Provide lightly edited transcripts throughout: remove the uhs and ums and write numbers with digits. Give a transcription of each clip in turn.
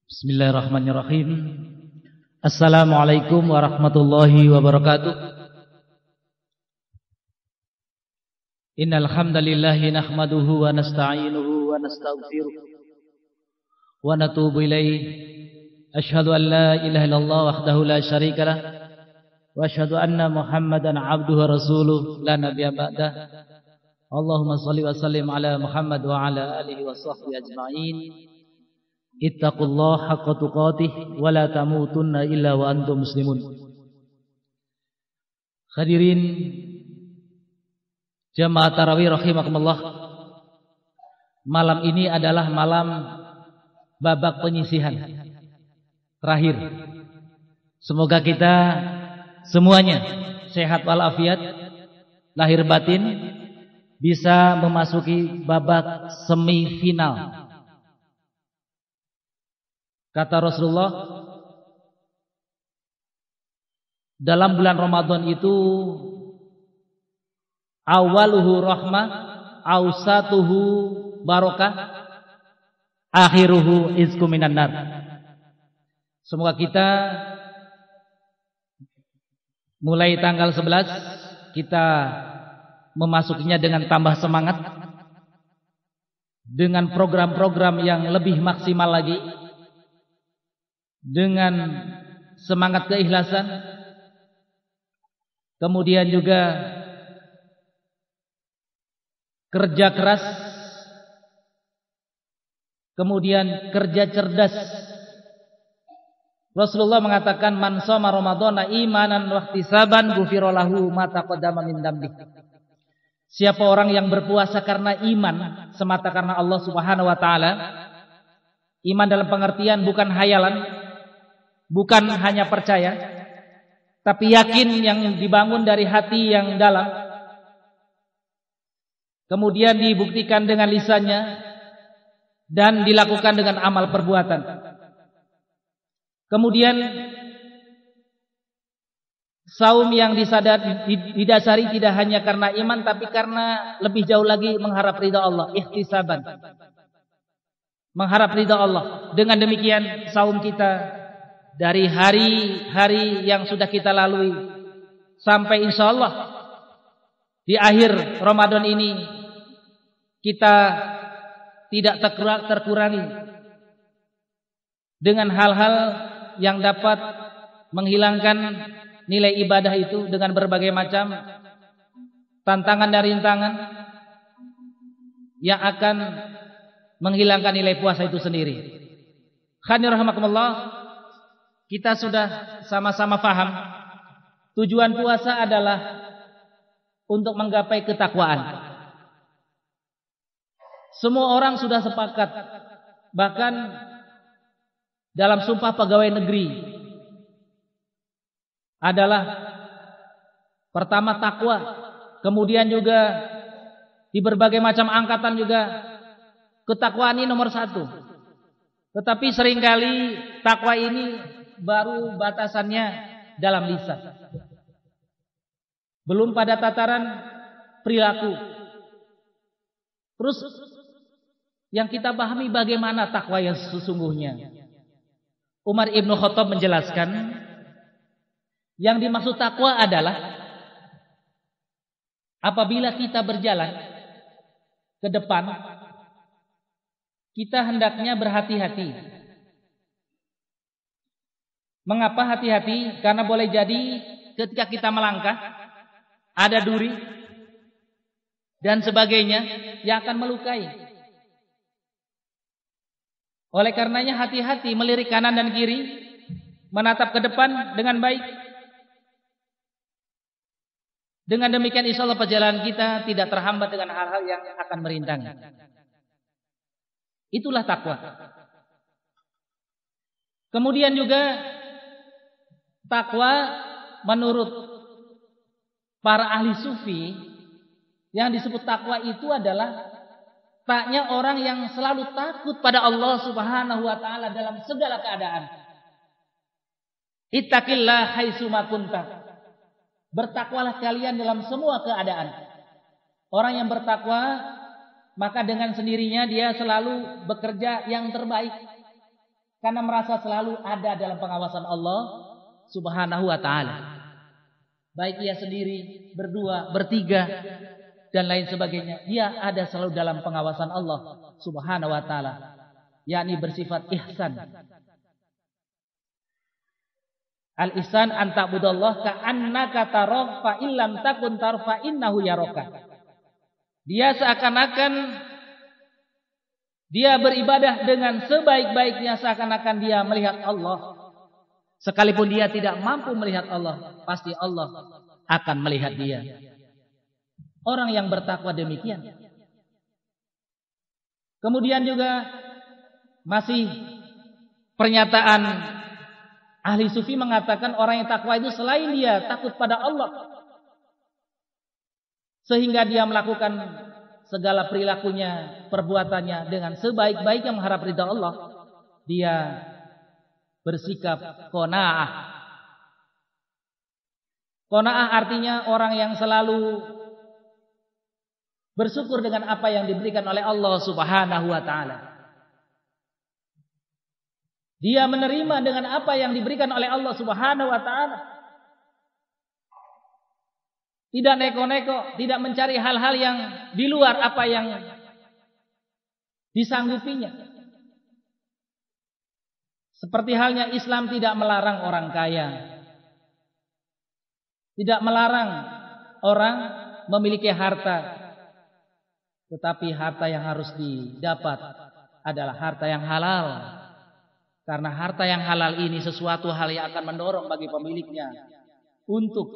Bismillahirrahmanirrahim. Assalamualaikum warahmatullahi wabarakatuh. Innal hamdalillahi nahmaduhu wa nasta'inuhu wa nastaghfiruh wa natubu ilaihi. Asyhadu an la ilaha illallah wahdahu la syarika lah wa asyhadu anna Muhammadan 'abduhu wa rasuluh la nabiyya ba'dah. Allahumma shalli wa sallim ala Muhammad wa ala alihi wa sahbihi ajma'in. Ittaqullaha haqqa tuqatih wa la tamutunna illa wa antum muslimun. Hadirin jamaah tarawih rahimakumullah. Malam ini adalah malam babak penyisihan terakhir. Semoga kita semuanya sehat walafiat, lahir batin, bisa memasuki babak semifinal. Kata Rasulullah, dalam bulan Ramadan itu awaluhu rahmah, awsatuhu barakah, akhiruhu izku minan nar. Semoga kita mulai tanggal 11 kita memasukinya dengan tambah semangat, dengan program-program yang lebih maksimal lagi, dengan semangat keikhlasan, kemudian juga kerja keras, kemudian kerja cerdas. Rasulullah mengatakan, man shoma ramadhana imanan wa ihtisaban ghufira lahu ma taqaddama min dzambi. Siapa orang yang berpuasa karena iman, semata karena Allah Subhanahu wa taala. Iman dalam pengertian bukan hayalan, bukan hanya percaya, tapi yakin yang dibangun dari hati yang dalam, kemudian dibuktikan dengan lisannya dan dilakukan dengan amal perbuatan. Kemudian saum yang didasari tidak hanya karena iman, tapi karena lebih jauh lagi mengharap ridha Allah, ihtisaban, mengharap ridha Allah. Dengan demikian saum kita dari hari-hari yang sudah kita lalui sampai insyaallah di akhir Ramadan ini kita tidak terkurangi dengan hal-hal yang dapat menghilangkan nilai ibadah itu dengan berbagai macam tantangan dan rintangan yang akan menghilangkan nilai puasa itu sendiri. Khani rahimakumullah, kita sudah sama-sama paham tujuan puasa adalah untuk menggapai ketakwaan. Semua orang sudah sepakat, bahkan dalam Sumpah Pegawai Negeri adalah pertama takwa, kemudian juga di berbagai macam angkatan juga ketakwaan ini nomor 1. Tetapi seringkali takwa ini baru batasannya dalam lisan, belum pada tataran perilaku. Terus yang kita pahami bagaimana takwa yang sesungguhnya. Umar Ibn Khattab menjelaskan, yang dimaksud takwa adalah apabila kita berjalan ke depan, kita hendaknya berhati-hati. Mengapa hati-hati? Karena boleh jadi ketika kita melangkah ada duri dan sebagainya yang akan melukai. Oleh karenanya hati-hati melirik kanan dan kiri, menatap ke depan dengan baik. Dengan demikian insyaallah perjalanan kita tidak terhambat dengan hal-hal yang akan merintangi. Itulah takwa. Kemudian juga takwa menurut para ahli sufi, yang disebut takwa itu adalah taknya orang yang selalu takut pada Allah Subhanahu wa taala dalam segala keadaan. Ittaqillah haitsuma kunta. Bertakwalah kalian dalam semua keadaan. Orang yang bertakwa maka dengan sendirinya dia selalu bekerja yang terbaik. karena merasa selalu ada dalam pengawasan Allah Subhanahu wa taala. Baik ia sendiri, berdua, bertiga dan lain sebagainya, dia ada selalu dalam pengawasan Allah Subhanahu wa taala, yakni bersifat ihsan. Al-ihsan an ta'budallah ka'annaka tarah fa illam takun tarfa innahu yaraka. Dia seakan-akan dia beribadah dengan sebaik-baiknya, seakan-akan dia melihat Allah. Sekalipun dia tidak mampu melihat Allah, pasti Allah akan melihat dia. Orang yang bertakwa demikian. Kemudian juga masih pernyataan ahli sufi mengatakan orang yang takwa itu selain dia takut pada Allah, sehingga dia melakukan segala perilakunya, perbuatannya dengan sebaik-baiknya mengharap ridha Allah, dia bersikap qanaah. Qanaah artinya orang yang selalu bersyukur dengan apa yang diberikan oleh Allah Subhanahu wa taala. Dia menerima dengan apa yang diberikan oleh Allah Subhanahu wa taala. Tidak neko-neko, tidak mencari hal-hal yang di luar apa yang disanggupinya. Seperti halnya Islam tidak melarang orang kaya, tidak melarang orang memiliki harta, tetapi harta yang harus didapat adalah harta yang halal. Karena harta yang halal ini sesuatu hal yang akan mendorong bagi pemiliknya untuk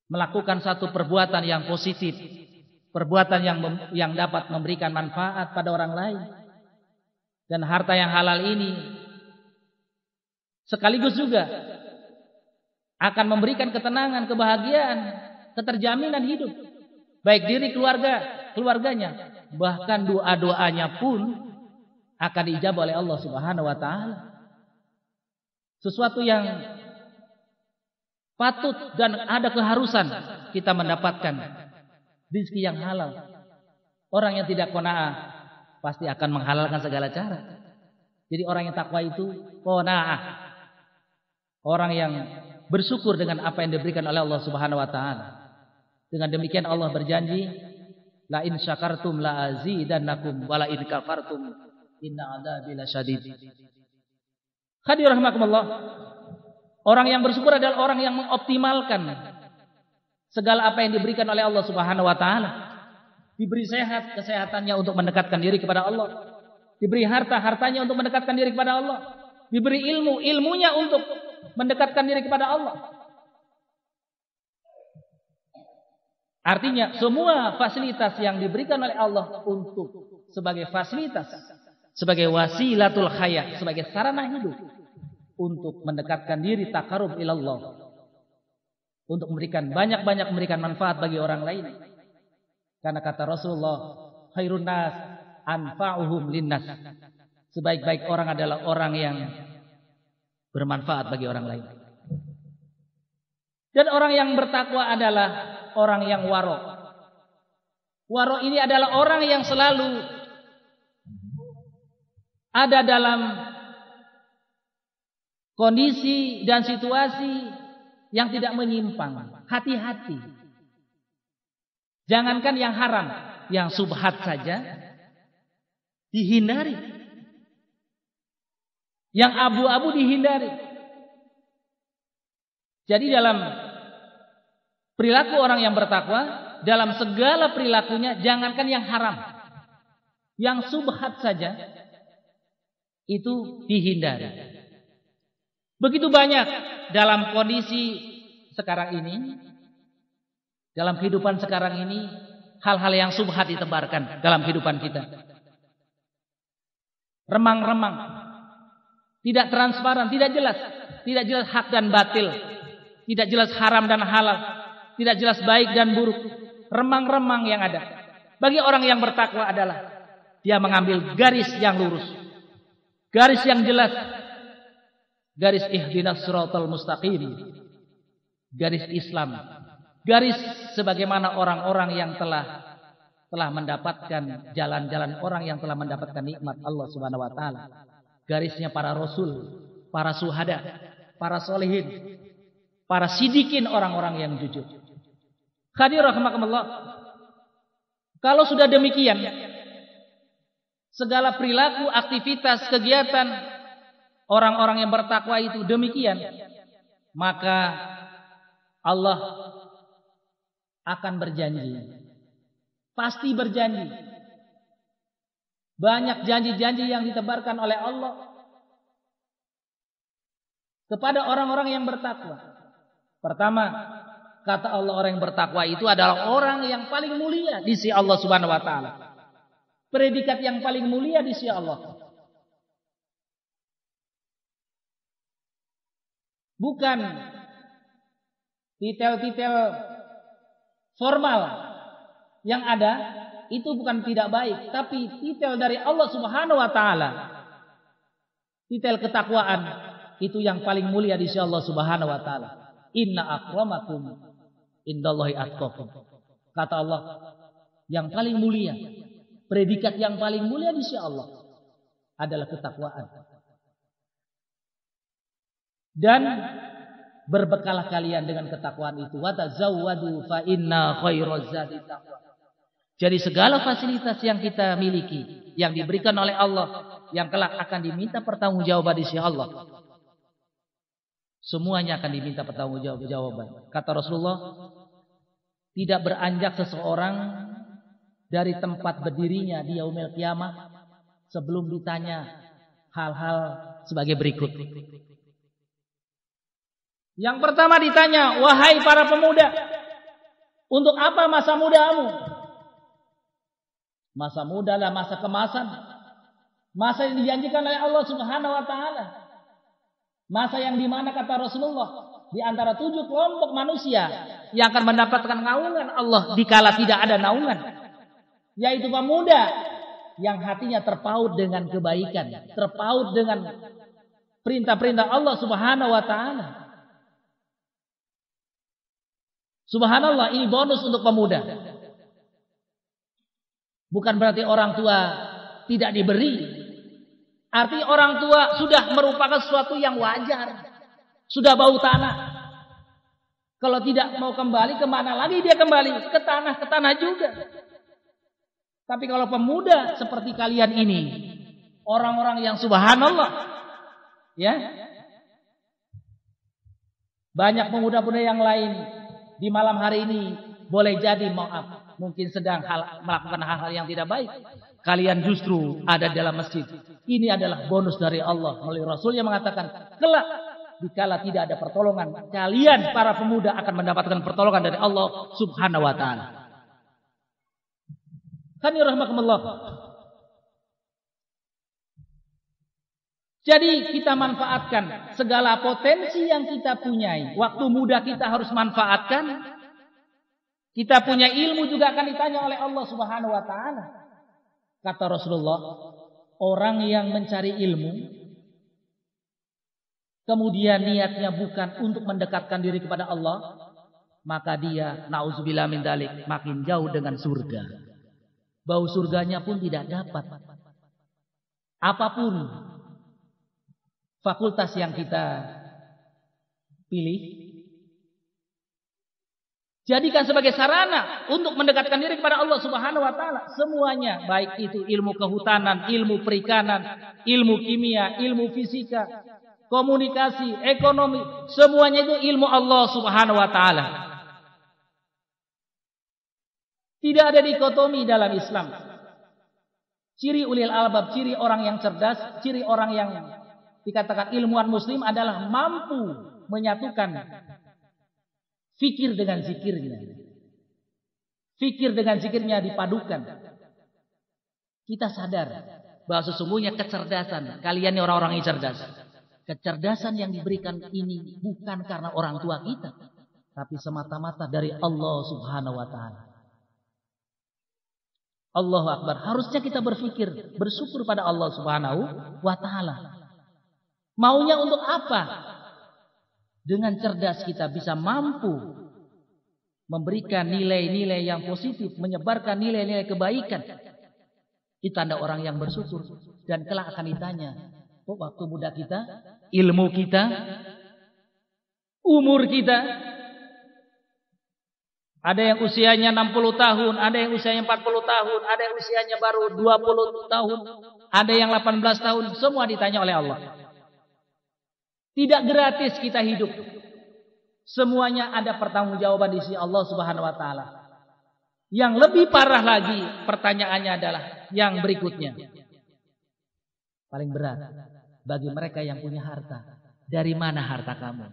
melakukan satu perbuatan yang positif, perbuatan yang dapat memberikan manfaat pada orang lain. Dan harta yang halal ini sekaligus juga akan memberikan ketenangan, kebahagiaan, keterjaminan hidup, baik diri keluarganya, bahkan doa-doanya pun akan diijabah oleh Allah Subhanahu wa taala. Sesuatu yang patut dan ada keharusan kita mendapatkan rezeki yang halal. Orang yang tidak qanaah pasti akan menghalalkan segala cara. Jadi orang yang takwa itu qanaah. Orang yang bersyukur dengan apa yang diberikan oleh Allah Subhanahu wa taala. Dengan demikian Allah berjanji, la in syakartum la azidannakum wa la in kafartum inna adzabi lasyadid. Hadirin rahimakumullah. Orang yang bersyukur adalah orang yang mengoptimalkan segala apa yang diberikan oleh Allah Subhanahu wa taala. Diberi sehat, kesehatannya untuk mendekatkan diri kepada Allah. Diberi harta, hartanya untuk mendekatkan diri kepada Allah. Diberi ilmu, ilmunya untuk mendekatkan diri kepada Allah. Artinya semua fasilitas yang diberikan oleh Allah untuk sebagai fasilitas, sebagai wasilatul hayat, sebagai sarana hidup untuk mendekatkan diri taqarrub ilallah, untuk memberikan banyak-banyak memberikan manfaat bagi orang lain. Karena kata Rasulullah, khairun nas anfa'uhum linnas. Sebaik-baik orang adalah orang yang bermanfaat bagi orang lain. Dan orang yang bertakwa adalah orang yang waro. Waro ini adalah orang yang selalu ada dalam kondisi dan situasi yang tidak menyimpang. Hati-hati. Jangankan yang haram, yang subhat saja dihindari. Yang abu-abu dihindari. Jadi dalam perilaku orang yang bertakwa, dalam segala perilakunya jangankan yang haram, yang subhat saja itu dihindari. Begitu banyak dalam kondisi sekarang ini, dalam kehidupan sekarang ini, hal-hal yang subhat ditebarkan dalam kehidupan kita. Remang-remang, tidak transparan, tidak jelas hak dan batil, tidak jelas haram dan halal, tidak jelas baik dan buruk. Remang-remang yang ada. Bagi orang yang bertakwa adalah dia mengambil garis yang lurus, garis yang jelas, garis ihdinas siratal mustaqim, garis Islam, garis sebagaimana orang-orang yang telah mendapatkan jalan-jalan orang yang telah mendapatkan nikmat Allah Subhanahu wa taala. garisnya para rasul, para syuhada, para solehin, para sidikin, orang-orang yang jujur. Hadirin rahimakumullah. Kalau sudah demikian, segala perilaku, aktivitas, kegiatan orang-orang yang bertakwa itu demikian, maka Allah akan berjanji, pasti berjanji. Banyak janji-janji yang ditebarkan oleh Allah kepada orang-orang yang bertakwa. Pertama, kata Allah, orang yang bertakwa itu adalah orang yang paling mulia di sisi Allah Subhanahu wa taala. Predikat yang paling mulia di sisi Allah. Bukan titel-titel formal yang ada, itu bukan tidak baik, tapi titel dari Allah Subhanahu wa taala, titel ketakwaan, itu yang paling mulia di sisi Allah Subhanahu wa taala. Inna akramakum indallahi atqakum. Kata Allah, yang paling mulia, predikat yang paling mulia di sisi Allah adalah ketakwaan. Dan berbekalah kalian dengan ketakwaan itu. Wa tazawwadu fa inna khairaz zadi taqwa. Jadi segala fasilitas yang kita miliki, yang diberikan oleh Allah, yang kelak akan diminta pertanggungjawaban di sisi Allah, semuanya akan diminta pertanggungjawaban. Kata Rasulullah, tidak beranjak seseorang dari tempat berdirinya di yaumil qiyamah sebelum ditanya hal-hal sebagai berikut. Yang pertama ditanya, wahai para pemuda, untuk apa masa mudamu? Masa muda adalah masa kemasan, masa yang dijanjikan oleh Allah Subhanahu wa taala. Masa yang dimana kata Rasulullah, di antara 7 kelompok manusia yang akan mendapatkan naungan Allah dikala tidak ada naungan, yaitu pemuda yang hatinya terpaut dengan kebaikan, terpaut dengan perintah-perintah Allah Subhanahu wa taala. Subhanallah, ini bonus untuk pemuda. Bukan berarti orang tua tidak diberi. Arti orang tua sudah merupakan sesuatu yang wajar. Sudah bau tanah. Kalau tidak mau kembali, kemana lagi dia kembali? Ke tanah juga. Tapi kalau pemuda seperti kalian ini, orang-orang yang subhanallah, ya, banyak pemuda-pemuda yang lain di malam hari ini boleh jadi maaf, mungkin sedang melakukan hal-hal yang tidak baik. Kalian justru ada dalam masjid. Ini adalah bonus dari Allah melalui Rasul yang mengatakan, kelak dikala tidak ada pertolongan, kalian para pemuda akan mendapatkan pertolongan dari Allah Subhanahu wa taala. Kami rahmatullah. Jadi kita manfaatkan segala potensi yang kita punyai. Waktu muda kita harus manfaatkan. Kita punya ilmu juga akan ditanya oleh Allah Subhanahu wa taala. Kata Rasulullah, orang yang mencari ilmu kemudian niatnya bukan untuk mendekatkan diri kepada Allah, maka dia nauzubillah min dzalik makin jauh dengan surga. Bau surganya pun tidak dapat. Apapun fakultas yang kita pilih, jadikan sebagai sarana untuk mendekatkan diri kepada Allah Subhanahu wa taala. Semuanya, baik itu ilmu kehutanan, ilmu perikanan, ilmu kimia, ilmu fisika, komunikasi, ekonomi, semuanya itu ilmu Allah Subhanahu wa taala. Tidak ada dikotomi dalam Islam. Ciri ulil albab, ciri orang yang cerdas, ciri orang yang dikatakan ilmuwan muslim adalah mampu menyatukan fikir dengan zikirnya. Fikir dengan zikirnya dipadukan. Kita sadar bahwa sesungguhnya kecerdasan, kalian ini orang-orang yang cerdas. Kecerdasan yang diberikan ini bukan karena orang tua kita, tapi semata-mata dari Allah Subhanahu wa taala. Allahu Akbar. Harusnya kita berpikir, bersyukur pada Allah Subhanahu wa taala. Maunya untuk apa? Dengan cerdas kita bisa mampu memberikan nilai-nilai yang positif, menyebarkan nilai-nilai kebaikan. Itu tanda orang yang bersyukur. Dan kelak akan ditanya, waktu muda kita, ilmu kita, umur kita. Ada yang usianya 60 tahun, ada yang usianya 40 tahun, ada yang usianya baru 20 tahun, ada yang 18 tahun, semua ditanya oleh Allah. Tidak gratis kita hidup. Semuanya ada pertanggungjawaban di sisi Allah Subhanahu wa taala. Yang lebih parah lagi pertanyaannya adalah yang berikutnya. Paling berat bagi mereka yang punya harta. Dari mana harta kamu?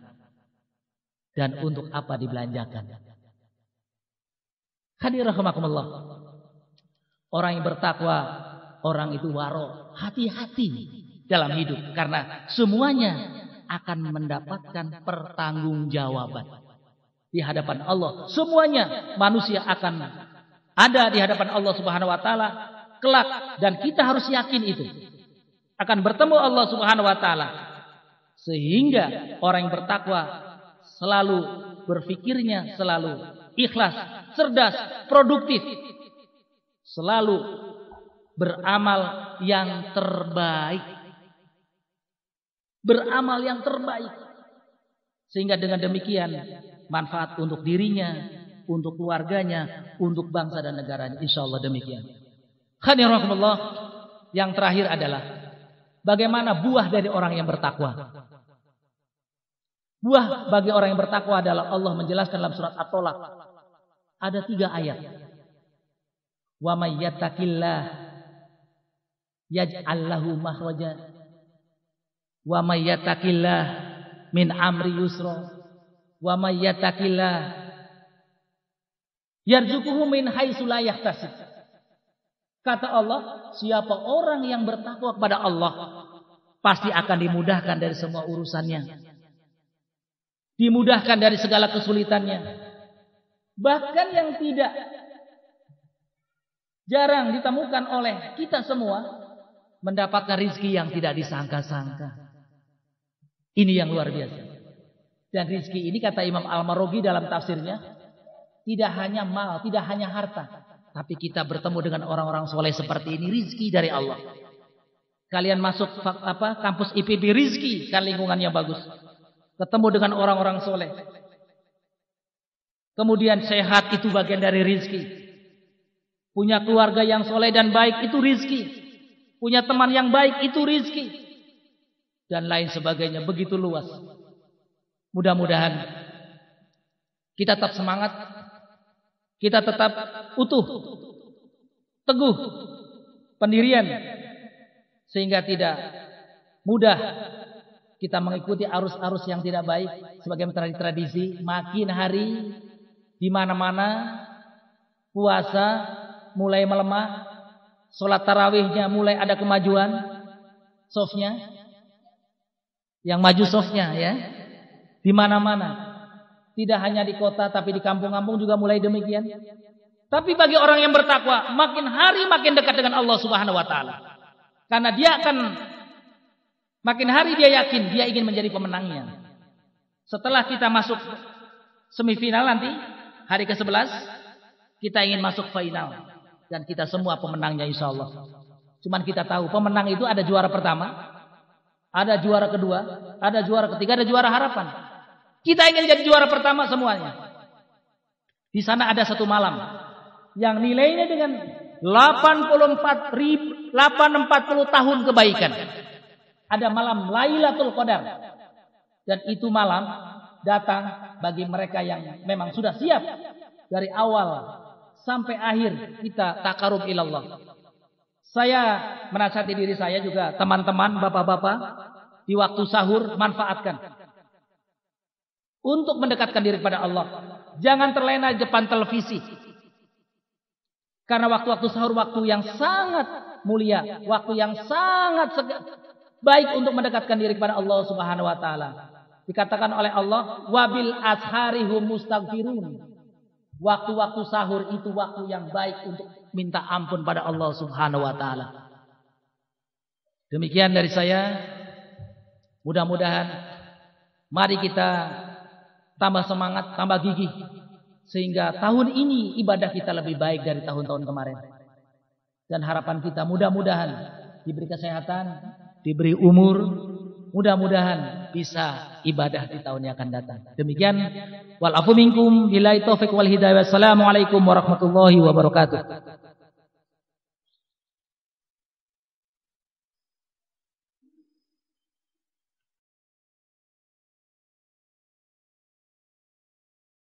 Dan untuk apa dibelanjakan? Hadirin rahimakumullah. Orang yang bertakwa, orang itu waro, hati-hati dalam hidup karena semuanya akan mendapatkan pertanggungjawaban di hadapan Allah. Semuanya manusia akan ada di hadapan Allah Subhanahu wa taala kelak dan kita harus yakin itu. Akan bertemu Allah Subhanahu wa taala. Sehingga orang yang bertakwa selalu berfikirnya selalu ikhlas, cerdas, produktif. Selalu beramal yang terbaik. Beramal yang terbaik. Sehingga dengan demikian manfaat untuk dirinya, untuk keluarganya, untuk bangsa dan negaranya. Insyaallah demikian. Khairullahi. Yang terakhir adalah bagaimana buah dari orang yang bertakwa. Buah bagi orang yang bertakwa adalah Allah menjelaskan dalam surat At-Tolaq. Ada 3 ayat. Wa may yattaqillah yaj'al lahu makhraja. Wa may yattaqillah min amri yusra. Wa may yattaqillah yarzuquhu min haitsu la yahtasib. Kata Allah, siapa orang yang bertakwa kepada Allah pasti akan dimudahkan dari semua urusannya. Dimudahkan dari segala kesulitannya. Bahkan yang tidak jarang ditemukan oleh kita semua mendapatkan rizki yang tidak disangka-sangka. Ini yang luar biasa. Dan rizki ini kata Imam Al-Maraghi dalam tafsirnya tidak hanya mal, tidak hanya harta, tapi kita bertemu dengan orang-orang soleh seperti ini, rizki dari Allah. Kalian masuk kampus IPB, rizki kan lingkungannya bagus. Ketemu dengan orang-orang soleh. Kemudian sehat itu bagian dari rizki. Punya keluarga yang soleh dan baik itu rizki. Punya teman yang baik itu rizki. Dan lain sebagainya. Begitu luas. Mudah-mudahan kita tetap semangat. Kita tetap utuh. Teguh. Pendirian. Sehingga tidak mudah kita mengikuti arus-arus yang tidak baik sebagai tradisi. Makin hari di mana-mana puasa mulai melemah, sholat tarawihnya mulai ada kemajuan, softnya, yang maju softnya ya, di mana-mana. Tidak hanya di kota tapi di kampung-kampung juga mulai demikian. Tapi bagi orang yang bertakwa, makin hari makin dekat dengan Allah Subhanahu wa taala. Karena dia akan makin hari dia yakin dia ingin menjadi pemenangnya. Setelah kita masuk semifinal nanti hari ke-11 kita ingin masuk final dan kita semua pemenangnya insyaallah. Cuman kita tahu pemenang itu ada juara pertama, ada juara kedua, ada juara ketiga, ada juara harapan. Kita ingin jadi juara pertama semuanya. Di sana ada satu malam yang nilainya dengan 840 tahun kebaikan. Ada malam Lailatul Qadar. Dan itu malam datang bagi mereka yang memang sudah siap. Dari awal sampai akhir kita takarub ilallah. Saya menasihati diri saya juga, teman-teman, bapak-bapak, di waktu sahur manfaatkan. Untuk mendekatkan diri kepada Allah. Jangan terlena di depan televisi. Karena waktu-waktu sahur waktu yang sangat mulia. Waktu yang sangat baik untuk mendekatkan diri kepada Allah Subhanahu wa taala. Dikatakan oleh Allah, wabil asharihum mustaghfirun. Waktu-waktu sahur itu waktu yang baik untuk minta ampun pada Allah Subhanahu wa taala. Demikian dari saya. Mudah-mudahan mari kita tambah semangat, tambah gigih sehingga tahun ini ibadah kita lebih baik dari tahun-tahun kemarin. Dan harapan kita mudah-mudahan diberi kesehatan, diberi umur, mudah-mudahan bisa ibadah di tahun yang akan datang. Demikian, wal afu minkum billahi taufik wal hidayah. Wassalamualaikum warahmatullahi wabarakatuh.